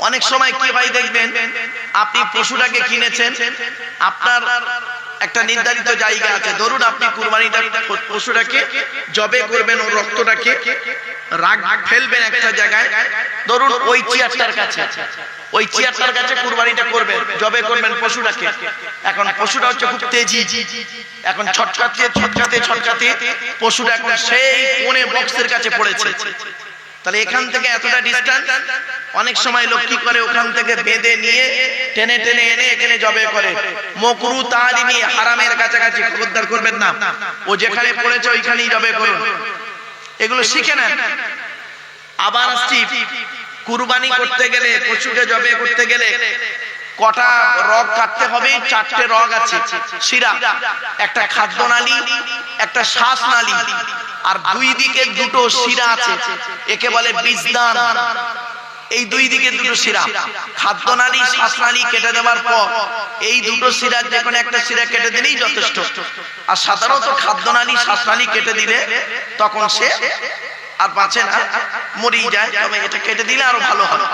অনেক সময় কি ভাই দেখবেন, আপনি পশুটাকে কিনেছেন, আপনার একটা নির্ধারিত জায়গা আছে, ধরুন আপনি কুরবানিটা পশুটাকে জবে করবেন, ওর রক্তটাকে ফেলবেন একটা জায়গায়, ধরুন ওই চেয়ারটার কাছে, ওই চেয়ারটার কাছে কুরবানিটা করবেন, জবে করবেন পশুটাকে। এখন পশুটা হচ্ছে খুব তেজি, এখন ছটকাতে ছটকাতে ছটকাতে পশুটা এখন সেই কোণে বক্সের কাছে পড়েছে। তাহলে এখান থেকে এতটা ডিস্টেন্স, অনেক সময় লোক কি করে, ওখান থেকে বেঁধে নিয়ে টেনে টেনে এনে এখানে জবে করে। মাকরুহ তাহরিমি, হারামের কাছাকাছি খবরদার করবেন না। ও যেখানে পড়েছে ওইখানেই জবে করুন, এগুলো শিখে নেন। আবার আসছি, কুরবানি করতে গেলে, পশুকে জবে করতে গেলে কটা রগ কাটতে হবে? 4টে রগ আছে, শিরা, একটা খাদ্যনালী, একটা শ্বাসনালী, আর দুই দিকে দুটো শিরা আছে, একে বলে বীজদান। এই দুই দিকে দুটো শিরা, খাদ্যনালী শ্বাসনালী কেটে দেওয়ার পর এই দুটো শিরার যে কোনো একটা শিরা কেটে দিলেই যথেষ্ট। আর সাধারণত খাদ্যনালী শ্বাসনালী কেটে দিলে তখন সে আর বাঁচে না, মরেই যায়, তবে এটা কেটে দিলে আরো ভালো হয়।